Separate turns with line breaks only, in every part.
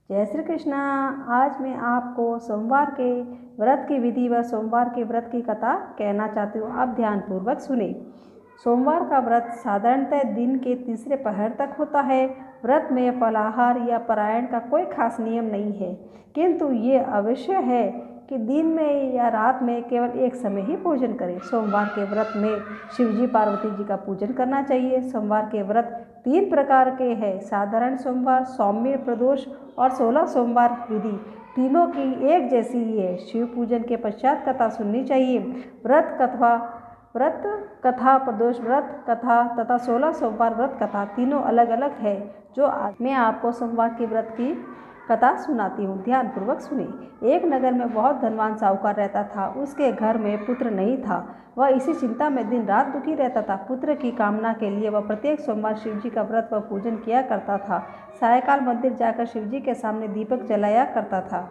जय श्री कृष्णा। आज मैं आपको सोमवार के व्रत की विधि व सोमवार के व्रत की कथा कहना चाहती हूँ। आप ध्यानपूर्वक सुने। सोमवार का व्रत साधारणतः दिन के तीसरे पहर तक होता है। व्रत में फलाहार या पारायण का कोई खास नियम नहीं है, किंतु ये अवश्य है कि दिन में या रात में केवल एक समय ही भोजन करें। सोमवार के व्रत में शिवजी पार्वती जी का पूजन करना चाहिए। सोमवार के व्रत 3 प्रकार के हैं: साधारण सोमवार, सौम्य प्रदोष और 16 सोमवार विधि। तीनों की एक जैसी ही है। शिव पूजन के पश्चात कथा सुननी चाहिए। व्रत कथा, प्रदोष व्रत कथा तथा 16 सोमवार व्रत कथा तीनों अलग अलग है। जो मैं आपको सोमवार के व्रत की कथा सुनाती हूँ, ध्यानपूर्वक सुने। एक नगर में बहुत धनवान साहूकार रहता था। उसके घर में पुत्र नहीं था। वह इसी चिंता में दिन रात दुखी रहता था। पुत्र की कामना के लिए वह प्रत्येक सोमवार शिवजी का व्रत व पूजन किया करता था। सायकाल मंदिर जाकर शिवजी के सामने दीपक जलाया करता था।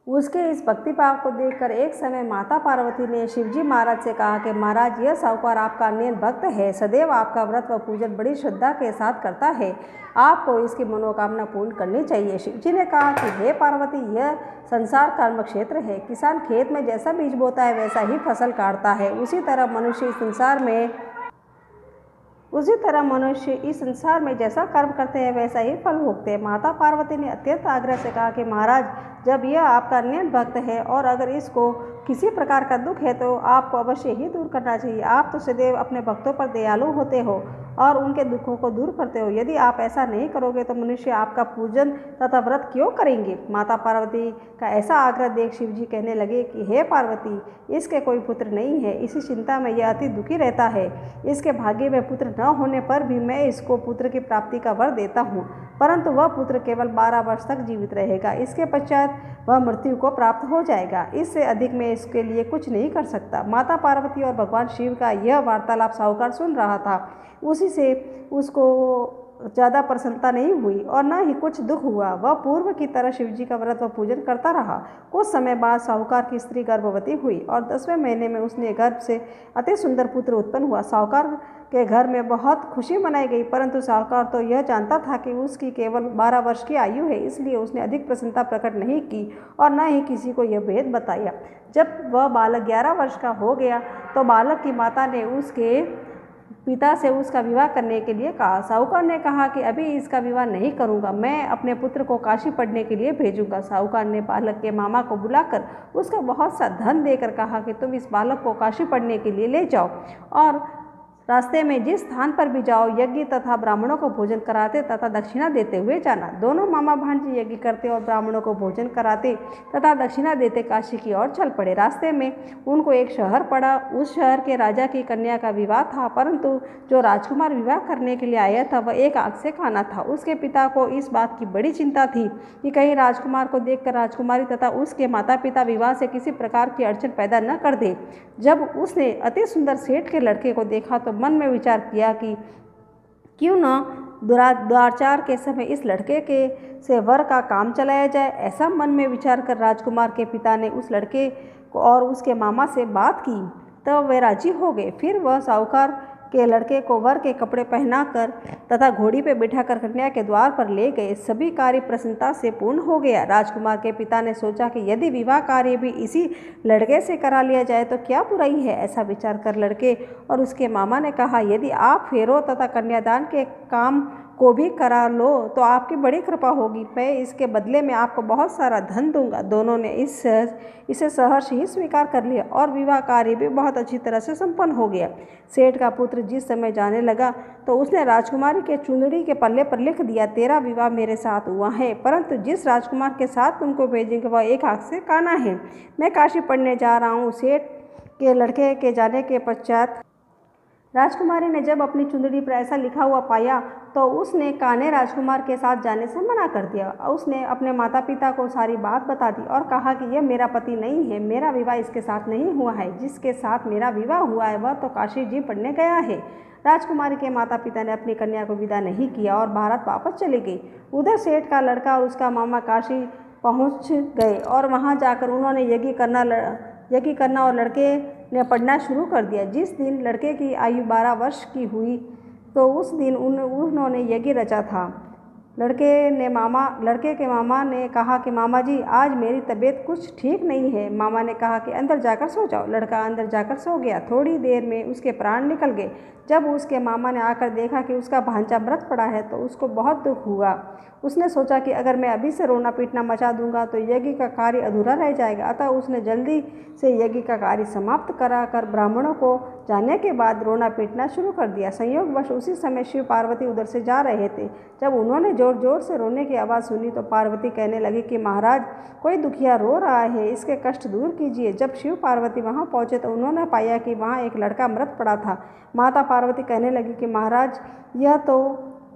उसके इस भक्तिभाव को देखकर एक समय माता पार्वती ने शिवजी महाराज से कहा कि महाराज, यह साहूकार आपका अन्य भक्त है, सदैव आपका व्रत व पूजन बड़ी श्रद्धा के साथ करता है, आपको इसकी मनोकामना पूर्ण करनी चाहिए। शिवजी ने कहा कि हे पार्वती, यह संसार कर्म क्षेत्र है। किसान खेत में जैसा बीज बोता है वैसा ही फसल काटता है। उसी तरह मनुष्य इस संसार में जैसा कर्म करते हैं वैसा ही फल भोगते हैं। माता पार्वती ने अत्यंत आग्रह से कहा कि महाराज, जब यह आपका अन्य भक्त है और अगर इसको किसी प्रकार का दुख है तो आपको अवश्य ही दूर करना चाहिए। आप तो सदैव अपने भक्तों पर दयालु होते हो और उनके दुखों को दूर करते हो। यदि आप ऐसा नहीं करोगे तो मनुष्य आपका पूजन तथा व्रत क्यों करेंगे। माता पार्वती का ऐसा आग्रह देख शिवजी कहने लगे कि हे पार्वती, इसके कोई पुत्र नहीं है। इसी चिंता में यह अति दुखी रहता है। इसके भाग्य में पुत्र न होने पर भी मैं इसको पुत्र की प्राप्ति का वर देता हूँ, परंतु वह पुत्र केवल 12 वर्ष तक जीवित रहेगा। इसके पश्चात वह मृत्यु को प्राप्त हो जाएगा। इससे अधिक मैं इसके लिए कुछ नहीं कर सकता। माता पार्वती और भगवान शिव का यह वार्तालाप साहूकार सुन रहा था। उसी से उसको ज़्यादा प्रसन्नता नहीं हुई और न ही कुछ दुख हुआ। वह पूर्व की तरह शिवजी का व्रत व पूजन करता रहा। कुछ समय बाद साहूकार की स्त्री गर्भवती हुई और 10वें महीने में उसने गर्भ से अति सुंदर पुत्र उत्पन्न हुआ। साहूकार के घर में बहुत खुशी मनाई गई, परंतु साहूकार तो यह जानता था कि उसकी केवल 12 वर्ष की आयु है, इसलिए उसने अधिक प्रसन्नता प्रकट नहीं की और न ही किसी को यह भेद बताया। जब वह बालक 11 वर्ष का हो गया तो बालक की माता ने उसके पिता से उसका विवाह करने के लिए कहा। साहूकार ने कहा कि अभी इसका विवाह नहीं करूंगा, मैं अपने पुत्र को काशी पढ़ने के लिए भेजूंगा। साहूकार ने बालक के मामा को बुलाकर उसका बहुत सा धन देकर कहा कि तुम इस बालक को काशी पढ़ने के लिए ले जाओ और रास्ते में जिस स्थान पर भी जाओ यज्ञ तथा ब्राह्मणों को भोजन कराते तथा दक्षिणा देते हुए जाना। दोनों मामा भांजी यज्ञ करते और ब्राह्मणों को भोजन कराते तथा दक्षिणा देते काशी की ओर चल पड़े। रास्ते में उनको एक शहर पड़ा। उस शहर के राजा की कन्या का विवाह था, परंतु जो राजकुमार विवाह करने के लिए आया था वह एक आग से खाना था। उसके पिता को इस बात की बड़ी चिंता थी कि कहीं राजकुमार को देखकर राजकुमारी तथा उसके माता पिता विवाह से किसी प्रकार की अड़चन पैदा न कर दे। जब उसने अति सुंदर सेठ के लड़के को देखा तो मन में विचार किया कि क्यों न द्वारचार के समय इस लड़के के से वर का काम चलाया जाए। ऐसा मन में विचार कर राजकुमार के पिता ने उस लड़के को और उसके मामा से बात की, तब वे राजी हो गए। फिर वह साहूकार के लड़के को वर के कपड़े पहनाकर तथा घोड़ी पर बिठाकर कन्या के द्वार पर ले गए। सभी कार्य प्रसन्नता से पूर्ण हो गया। राजकुमार के पिता ने सोचा कि यदि विवाह कार्य भी इसी लड़के से करा लिया जाए तो क्या बुराई है। ऐसा विचार कर लड़के और उसके मामा ने कहा, यदि आप फेरों तथा कन्यादान के काम को भी करा लो तो आपकी बड़ी कृपा होगी। मैं इसके बदले में आपको बहुत सारा धन दूंगा। दोनों ने इसे सहर्ष ही स्वीकार कर लिया और विवाह कार्य भी बहुत अच्छी तरह से संपन्न हो गया। सेठ का पुत्र जिस समय जाने लगा तो उसने राजकुमारी के चुंदड़ी के पल्ले पर लिख दिया, तेरा विवाह मेरे साथ हुआ है, परंतु जिस राजकुमार के साथ तुमको भेजेंगे वह एक आग से काना है। मैं काशी पढ़ने जा रहा हूँ। सेठ के लड़के के जाने के पश्चात राजकुमारी ने जब अपनी चुंदड़ी पर ऐसा लिखा हुआ पाया तो उसने कान्हे राजकुमार के साथ जाने से मना कर दिया। उसने अपने माता पिता को सारी बात बता दी और कहा कि यह मेरा पति नहीं है, मेरा विवाह इसके साथ नहीं हुआ है। जिसके साथ मेरा विवाह हुआ है वह तो काशी जी पढ़ने गया है। राजकुमारी के माता पिता ने अपनी कन्या को विदा नहीं किया और भारत वापस चले गए। उधर सेठ का लड़का और उसका मामा काशी पहुँच गए और वहाँ जाकर उन्होंने यज्ञ करना और लड़के ने पढ़ना शुरू कर दिया। जिस दिन लड़के की आयु 12 वर्ष की हुई तो उस दिन उन्होंने यज्ञ रचा था। लड़के के मामा ने कहा कि मामा जी, आज मेरी तबीयत कुछ ठीक नहीं है। मामा ने कहा कि अंदर जाकर सो जाओ। लड़का अंदर जाकर सो गया। थोड़ी देर में उसके प्राण निकल गए। जब उसके मामा ने आकर देखा कि उसका भांजा मृत पड़ा है तो उसको बहुत दुख हुआ। उसने सोचा कि अगर मैं अभी से रोना पीटना मचा दूंगा तो यज्ञ का कार्य अधूरा रह जाएगा। अतः उसने जल्दी से यज्ञ का कार्य समाप्त कराकर ब्राह्मणों को जाने के बाद रोना पीटना शुरू कर दिया। संयोगवश उसी समय शिव पार्वती उधर से जा रहे थे। जब उन्होंने जोर जोर से रोने की आवाज़ सुनी तो पार्वती कहने लगी कि महाराज, कोई दुखिया रो रहा है, इसके कष्ट दूर कीजिए। जब शिव पार्वती वहाँ पहुँचे तो उन्होंने पाया कि वहाँ एक लड़का मृत पड़ा था। माता पार्वती कहने लगी कि महाराज, यह तो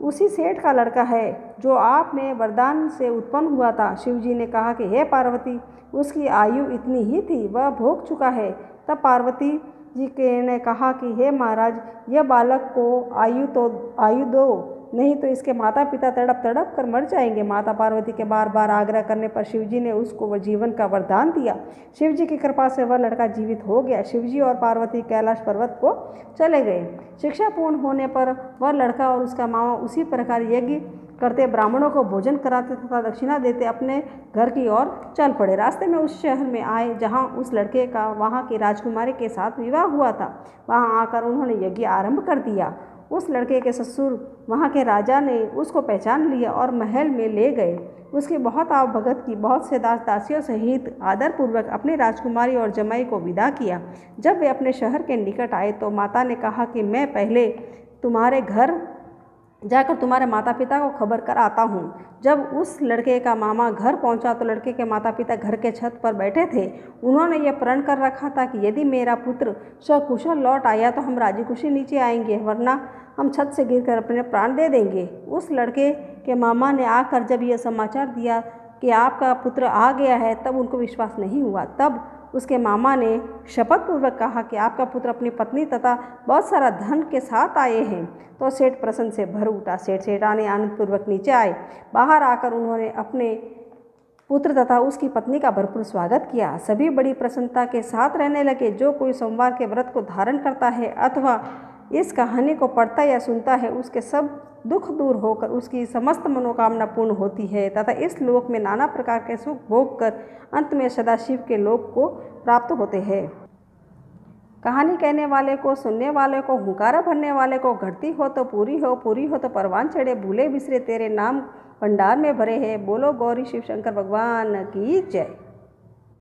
उसी सेठ का लड़का है जो आपने वरदान से उत्पन्न हुआ था। शिवजी ने कहा कि हे पार्वती, उसकी आयु इतनी ही थी, वह भोग चुका है। तब पार्वती जी ने कहा कि हे महाराज, यह बालक को आयु दो, नहीं तो इसके माता पिता तड़प तड़प कर मर जाएंगे। माता पार्वती के बार बार आग्रह करने पर शिवजी ने उसको वह जीवन का वरदान दिया। शिवजी की कृपा से वह लड़का जीवित हो गया। शिवजी और पार्वती कैलाश पर्वत को चले गए। शिक्षा पूर्ण होने पर वह लड़का और उसका मामा उसी प्रकार यज्ञ करते, ब्राह्मणों को भोजन कराते तथा दक्षिणा देते अपने घर की ओर चल पड़े। रास्ते में उस शहर में आए जहाँ उस लड़के का वहाँ की राजकुमारी के साथ विवाह हुआ था। वहाँ आकर उन्होंने यज्ञ आरंभ कर दिया। उस लड़के के ससुर वहाँ के राजा ने उसको पहचान लिया और महल में ले गए। उसकी बहुत आवभगत की, बहुत से दास दासियों सहित आदरपूर्वक अपनी राजकुमारी और जमाई को विदा किया। जब वे अपने शहर के निकट आए तो माता ने कहा कि मैं पहले तुम्हारे घर जाकर तुम्हारे माता पिता को खबर कर आता हूँ। जब उस लड़के का मामा घर पहुँचा तो लड़के के माता पिता घर के छत पर बैठे थे। उन्होंने यह प्रण कर रखा था कि यदि मेरा पुत्र सकुशल लौट आया तो हम राजी खुशी नीचे आएंगे, वरना हम छत से गिरकर अपने प्राण दे देंगे। उस लड़के के मामा ने आकर जब यह समाचार दिया कि आपका पुत्र आ गया है, तब उनको विश्वास नहीं हुआ। तब उसके मामा ने शपथपूर्वक कहा कि आपका पुत्र अपनी पत्नी तथा बहुत सारा धन के साथ आए हैं। तो सेठ प्रसन्न से भर उठा। सेठानी आनंदपूर्वक नीचे आए। बाहर आकर उन्होंने अपने पुत्र तथा उसकी पत्नी का भरपूर स्वागत किया। सभी बड़ी प्रसन्नता के साथ रहने लगे। जो कोई सोमवार के व्रत को धारण करता है अथवा इस कहानी को पढ़ता या सुनता है, उसके सब दुख दूर होकर उसकी समस्त मनोकामना पूर्ण होती है तथा इस लोक में नाना प्रकार के सुख भोग कर अंत में सदाशिव के लोक को प्राप्त होते हैं। कहानी कहने वाले को, सुनने वाले को, हुंकारा भरने वाले को, घटती हो तो पूरी हो, पूरी हो तो परवान चढ़े, भूले बिसरे तेरे नाम भंडार में भरे हैं। बोलो गौरी शिव शंकर भगवान की जय।